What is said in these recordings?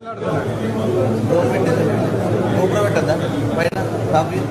Drone పెట్టేది గోపురం పెట్టద్దా పైన టాప్ వ్యూ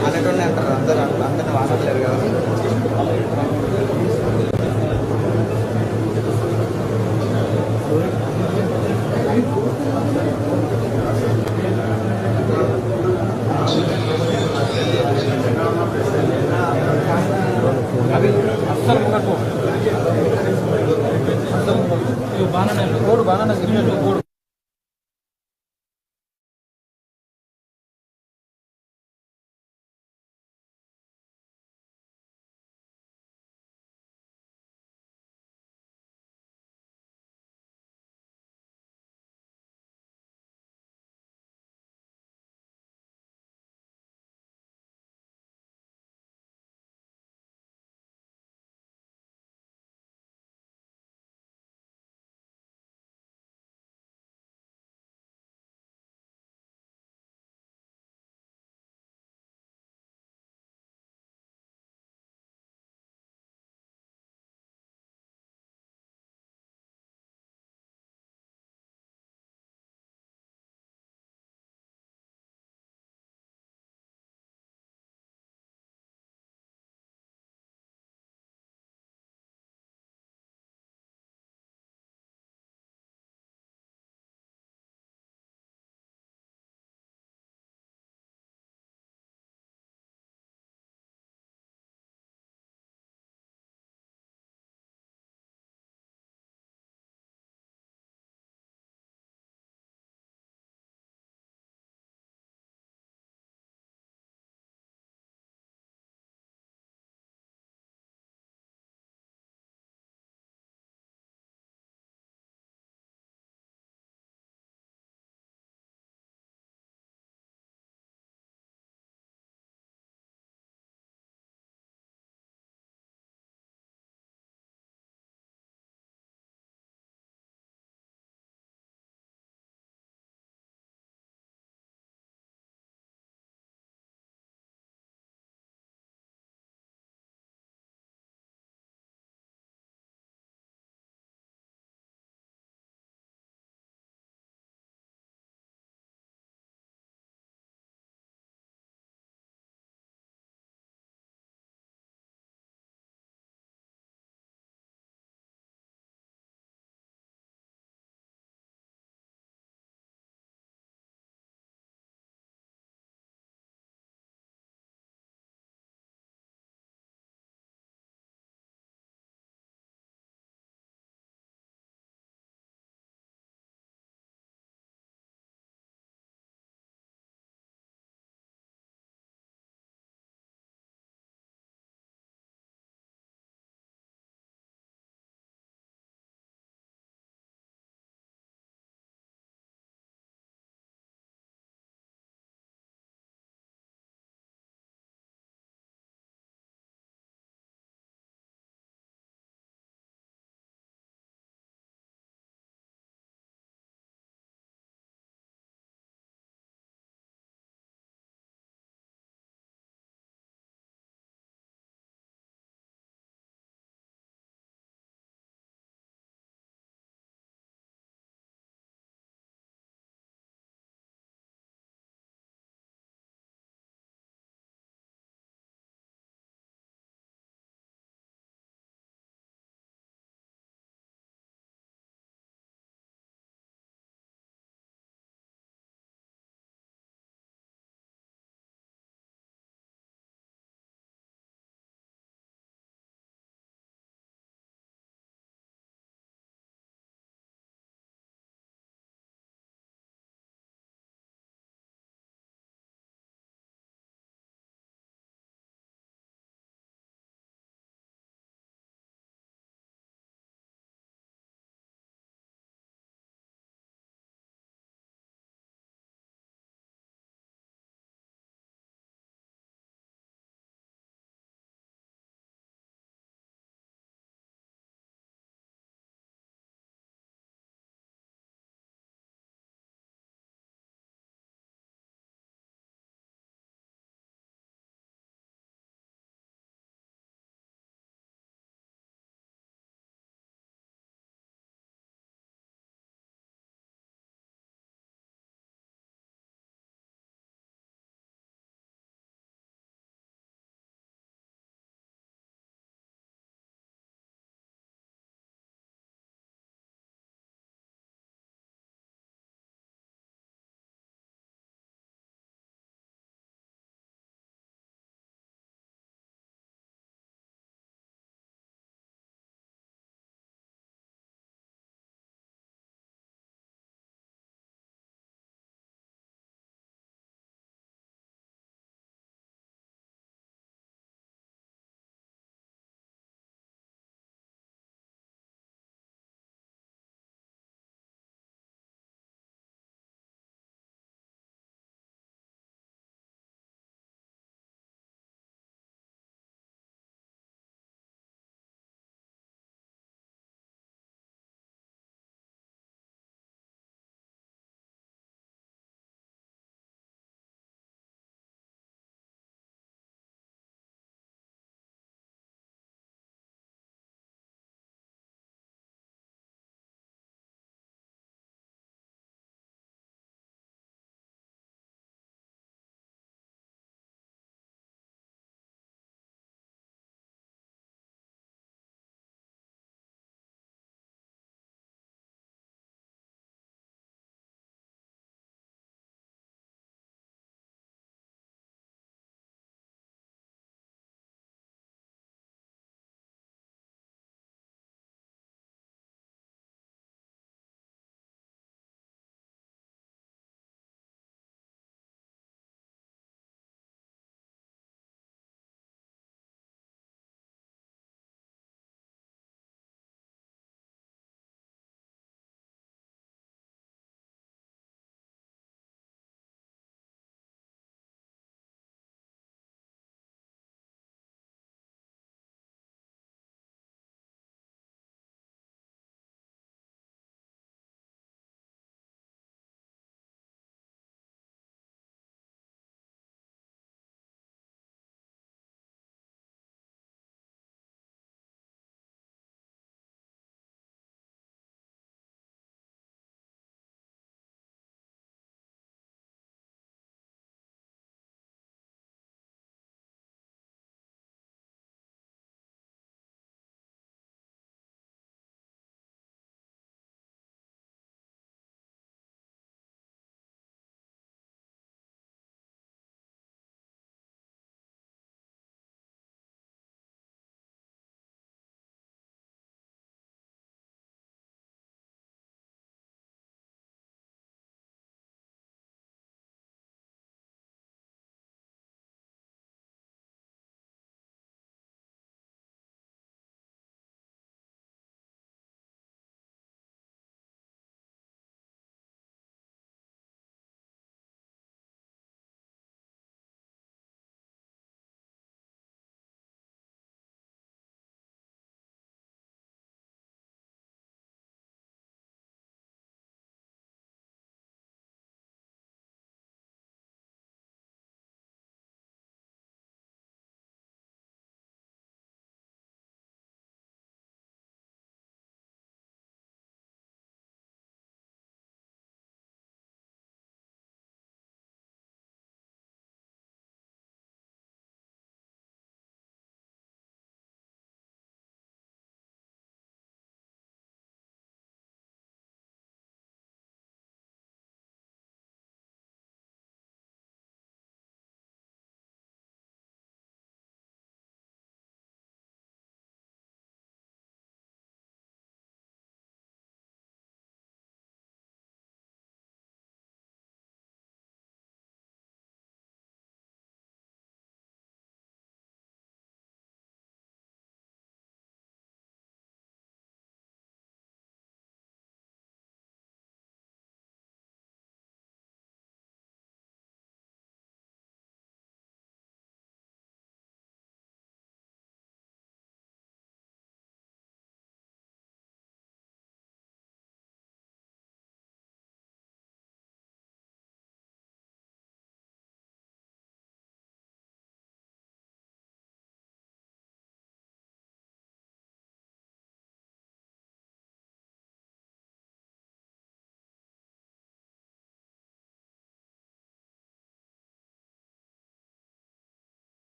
అనేటువంటి అంటారు అందరూ అందరిని వాడట్లేరు కదా అవి అస్సలు బాగా బాగా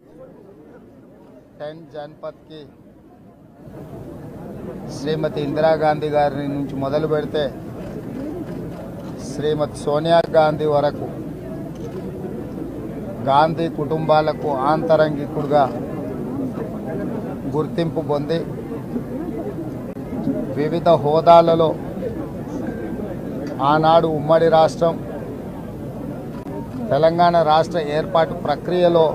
10 जनपद की శ్రీమతి ఇందిరాగాంధీ గారి నుంచి మొదలు పెడితే శ్రీమతి సోనియా గాంధీ వరకు గాంధీ కుటుంబాలకు ఆంతరంగికుడుగా గుర్తింపు పొంది వివిధ హోదాలలో ఆనాడు ఉమ్మడి రాష్ట్రం తెలంగాణ రాష్ట్ర ఏర్పాటు ప్రక్రియలో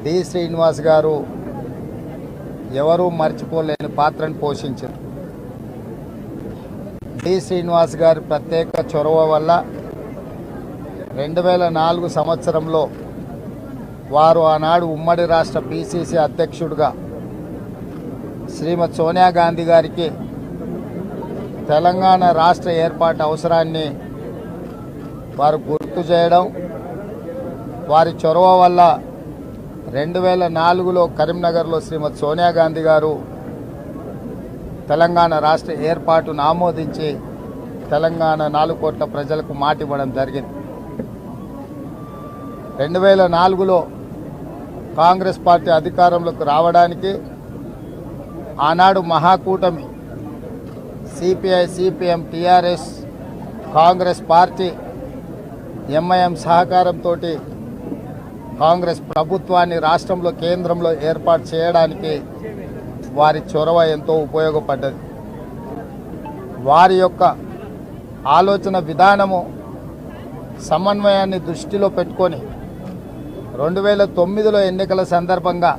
డి శ్రీనివాస్ గారు ఎవరూ మర్చిపోలేని పాత్రను పోషించారు. డి శ్రీనివాస్ గారి ప్రత్యేక చొరవ వల్ల 2004 సంవత్సరంలో వారు ఆనాడు ఉమ్మడి రాష్ట్ర పిసిసి అధ్యక్షుడిగా శ్రీమతి సోనియా గాంధీ గారికి తెలంగాణ రాష్ట్ర ఏర్పాటు అవసరాన్ని వారు గుర్తు చేయడం, వారి చొరవ వల్ల 2004లో కరీంనగర్లో శ్రీమతి సోనియా గాంధీ గారు తెలంగాణ రాష్ట్ర ఏర్పాటును ఆమోదించి తెలంగాణ 4 కోట్ల ప్రజలకు మాట ఇవ్వడం జరిగింది. 2004లో కాంగ్రెస్ పార్టీ అధికారంలోకి రావడానికి ఆనాడు మహాకూటమి CPI, CPM, TRS, Congress party, MIM సహకారంతో కాంగ్రెస్ ప్రభుత్వాన్ని రాష్ట్రంలో కేంద్రంలో ఏర్పాటు చేయడానికి వారి చొరవ ఎంతో ఉపయోగపడ్డది. వారి యొక్క ఆలోచన విధానము సమన్వయాన్ని దృష్టిలో పెట్టుకొని 2009లో ఎన్నికల సందర్భంగా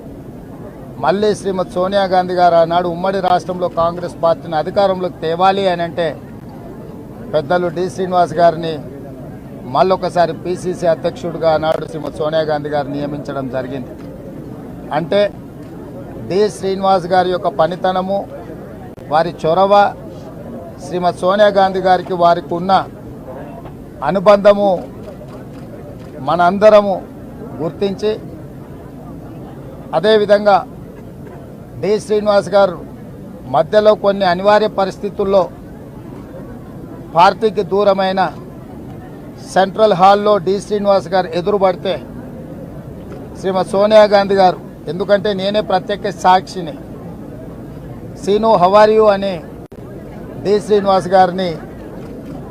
మళ్ళీ శ్రీమతి సోనియా గాంధీ గారు ఆనాడు ఉమ్మడి రాష్ట్రంలో కాంగ్రెస్ పార్టీని అధికారంలోకి తేవాలి అని అంటే పెద్దలు డి శ్రీనివాస్ గారిని మళ్ళొకసారి పిసిసి అధ్యక్షుడిగా ఆనాడు శ్రీమతి సోనియా గాంధీ గారు నియమించడం జరిగింది. అంటే డి శ్రీనివాస్ గారి యొక్క పనితనము, వారి చొరవ, శ్రీమతి సోనియా గాంధీ గారికి వారికి ఉన్న అనుబంధము మనందరము గుర్తించి, అదేవిధంగా డి శ్రీనివాస్ గారు మధ్యలో కొన్ని అనివార్య పరిస్థితుల్లో పార్టీకి దూరమైన సెంట్రల్ హాల్లో డి శ్రీనివాస్ గారు ఎదురుపడితే శ్రీమతి సోనియా గాంధీ గారు, ఎందుకంటే నేనే ప్రత్యక్ష సాక్షిని, సీను హవారియు అని డి శ్రీనివాస్ గారిని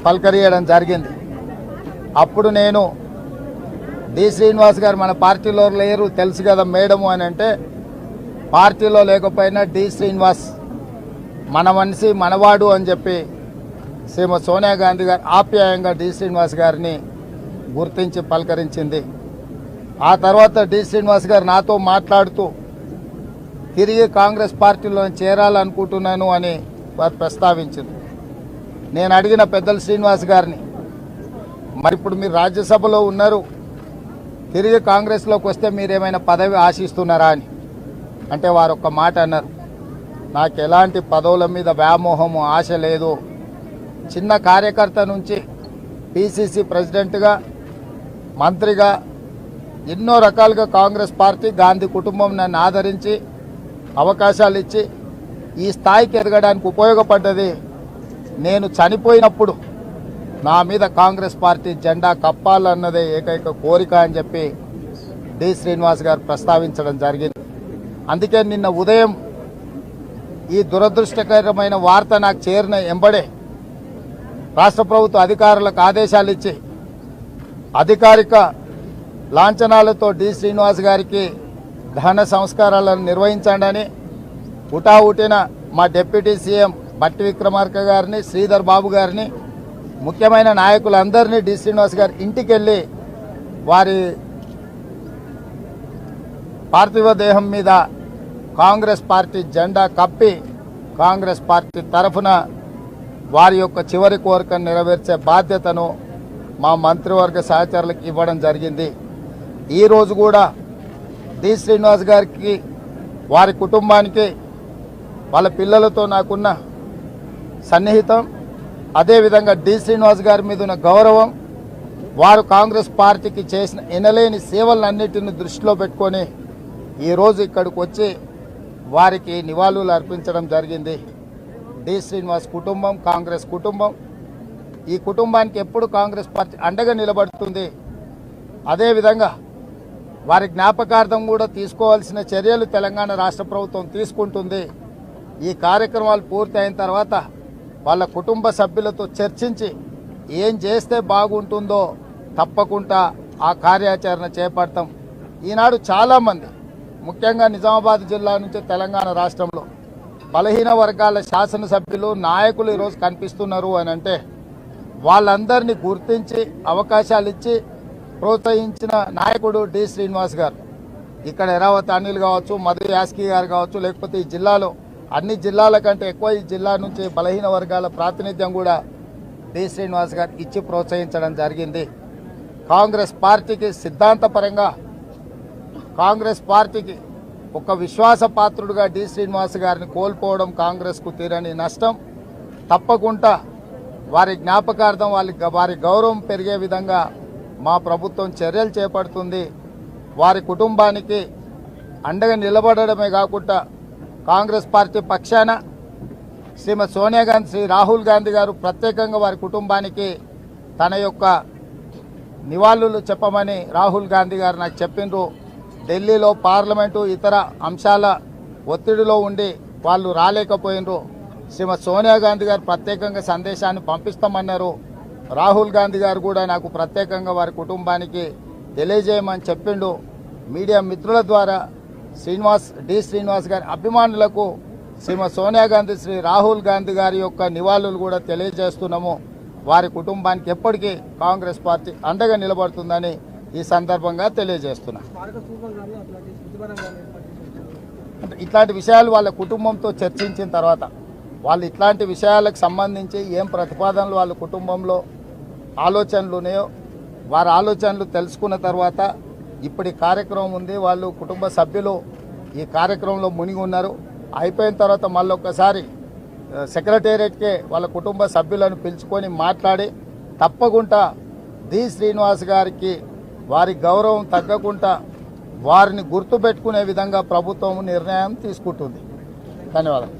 పలకరియడం జరిగింది. అప్పుడు నేను డి శ్రీనివాస్ గారు మన పార్టీలో లేరు తెలుసు కదా మేడము అని అంటే, పార్టీలో లేకపోయినా డి శ్రీనివాస్ మన మనిషి మనవాడు అని చెప్పి శ్రీమతి సోనియా గాంధీ గారు ఆప్యాయంగా డి శ్రీనివాస్ గారిని గుర్తించి పలకరించింది. ఆ తర్వాత డి శ్రీనివాస్ గారు నాతో మాట్లాడుతూ తిరిగి కాంగ్రెస్ పార్టీలో చేరాలనుకుంటున్నాను అని వారు ప్రస్తావించారు. నేను అడిగిన పెద్దలు శ్రీనివాస్ గారిని, మరి ఇప్పుడు మీరు రాజ్యసభలో ఉన్నారు, తిరిగి కాంగ్రెస్లోకి వస్తే మీరేమైనా పదవి ఆశిస్తున్నారా అని అంటే వారు ఒక మాట అన్నారు, నాకు ఎలాంటి పదవుల మీద వ్యామోహము ఆశ లేదు, చిన్న కార్యకర్త నుంచి పిసిసి ప్రెసిడెంట్గా, మంత్రిగా ఎన్నో రకాలుగా కాంగ్రెస్ పార్టీ, గాంధీ కుటుంబం నన్ను ఆదరించి అవకాశాలు ఇచ్చి ఈ స్థాయికి ఎదగడానికి ఉపయోగపడ్డది. నేను చనిపోయినప్పుడు నా మీద కాంగ్రెస్ పార్టీ జెండా కప్పాలన్నదే ఏకైక కోరిక అని చెప్పి డి శ్రీనివాస్ గారు ప్రస్తావించడం జరిగింది. అందుకే నిన్న ఉదయం ఈ దురదృష్టకరమైన వార్త నాకు చేరిన ఎంబడే రాష్ట్ర ప్రభుత్వ అధికారులకు ఆదేశాలు ఇచ్చి అధికారిక లాంఛనాలతో డి శ్రీనివాస్ గారికి దహన సంస్కారాలను నిర్వహించండి. హుటాహుటిన మా డిప్యూటీ సీఎం బట్టి విక్రమార్క గారిని, శ్రీధర్ బాబు గారిని, ముఖ్యమైన నాయకులందరినీ డి శ్రీనివాస్ గారి ఇంటికి వెళ్ళి వారి పార్థివ దేహం మీద కాంగ్రెస్ పార్టీ జెండా కప్పి కాంగ్రెస్ పార్టీ తరఫున వారి యొక్క చివరి కోరికను నెరవేర్చే బాధ్యతను మా మంత్రివర్గ సహచరులకు ఇవ్వడం జరిగింది. ఈరోజు కూడా డి శ్రీనివాస్ గారికి, వారి కుటుంబానికి, వాళ్ళ పిల్లలతో నాకున్న సన్నిహితం, అదేవిధంగా డి శ్రీనివాస్ గారి మీద ఉన్న గౌరవం, వారు కాంగ్రెస్ పార్టీకి చేసిన ఎనలేని సేవలన్నిటిని దృష్టిలో పెట్టుకొని ఈరోజు ఇక్కడికి వచ్చి వారికి నివాళులు అర్పించడం జరిగింది. డి శ్రీనివాస్ కుటుంబం, కాంగ్రెస్ కుటుంబం, ఈ కుటుంబానికి ఎప్పుడు కాంగ్రెస్ పార్టీ అండగా నిలబడుతుంది. అదేవిధంగా వారి జ్ఞాపకార్థం కూడా తీసుకోవాల్సిన చర్యలు తెలంగాణ రాష్ట్ర ప్రభుత్వం తీసుకుంటుంది. ఈ కార్యక్రమాలు పూర్తి అయిన తర్వాత వాళ్ళ కుటుంబ సభ్యులతో చర్చించి ఏం చేస్తే బాగుంటుందో తప్పకుండా ఆ కార్యాచరణ చేపడతాం. ఈనాడు చాలామంది ముఖ్యంగా నిజామాబాద్ జిల్లా నుంచి తెలంగాణ రాష్ట్రంలో బలహీన వర్గాల శాసనసభ్యులు నాయకులు ఈరోజు కనిపిస్తున్నారు అని అంటే వాళ్ళందరినీ గుర్తించి అవకాశాలు ఇచ్చి ప్రోత్సహించిన నాయకుడు డి శ్రీనివాస్ గారు. ఇక్కడ ఎరావత్ అనిల్ కావచ్చు, మధు యాస్కి గారు కావచ్చు, లేకపోతే ఈ జిల్లాలో అన్ని జిల్లాల కంటే ఎక్కువ ఈ జిల్లా నుంచి బలహీన వర్గాల ప్రాతినిధ్యం కూడా డి శ్రీనివాస్ గారు ఇచ్చి ప్రోత్సహించడం జరిగింది. కాంగ్రెస్ పార్టీకి సిద్ధాంతపరంగా కాంగ్రెస్ పార్టీకి ఒక విశ్వాసపాత్రుడుగా డి శ్రీనివాస్ గారిని కోల్పోవడం కాంగ్రెస్కు తీరని నష్టం. తప్పకుండా వారి జ్ఞాపకార్థం వారి గౌరవం పెరిగే విధంగా మా ప్రభుత్వం చర్యలు చేపడుతుంది. వారి కుటుంబానికి అండగా నిలబడడమే కాకుండా కాంగ్రెస్ పార్టీ పక్షాన శ్రీమతి సోనియా గాంధీ, శ్రీ రాహుల్ గాంధీ గారు ప్రత్యేకంగా వారి కుటుంబానికి తన యొక్క నివాళులు చెప్పమని రాహుల్ గాంధీ గారు నాకు చెప్పిండ్రు. ఢిల్లీలో పార్లమెంటు ఇతర అంశాల ఒత్తిడిలో ఉండి వాళ్ళు రాలేకపోయినరు. శ్రీమతి సోనియా గాంధీ గారు ప్రత్యేకంగా సందేశాన్ని పంపిస్తామన్నారు. రాహుల్ గాంధీ గారు కూడా నాకు ప్రత్యేకంగా వారి కుటుంబానికి తెలియజేయమని చెప్పిండు. మీడియా మిత్రుల ద్వారా డి శ్రీనివాస్ గారి అభిమానులకు శ్రీమతి సోనియా గాంధీ, శ్రీ రాహుల్ గాంధీ గారి యొక్క నివాళులు కూడా తెలియజేస్తున్నాము. వారి కుటుంబానికి ఎప్పటికీ కాంగ్రెస్ పార్టీ అండగా నిలబడుతుందని ఈ సందర్భంగా తెలియజేస్తున్నా. ఇట్లాంటి విషయాలు వాళ్ళ కుటుంబంతో చర్చించిన తర్వాత వాళ్ళు ఇట్లాంటి విషయాలకు సంబంధించి ఏం ప్రతిపాదనలు వాళ్ళ కుటుంబంలో ఆలోచనలు ఉన్నాయో వారి ఆలోచనలు తెలుసుకున్న తర్వాత ఇప్పుడు ఈ కార్యక్రమం ఉంది. వాళ్ళు కుటుంబ సభ్యులు ఈ కార్యక్రమంలో మునిగి ఉన్నారు. అయిపోయిన తర్వాత మళ్ళీ ఒక్కసారి సెక్రటేరియట్కే వాళ్ళ కుటుంబ సభ్యులను పిలుచుకొని మాట్లాడి తప్పకుండా డి శ్రీనివాస్ గారికి వారి గౌరవం తగ్గకుండా వారిని గుర్తుపెట్టుకునే విధంగా ప్రభుత్వం నిర్ణయం తీసుకుంటుంది. ధన్యవాదాలు.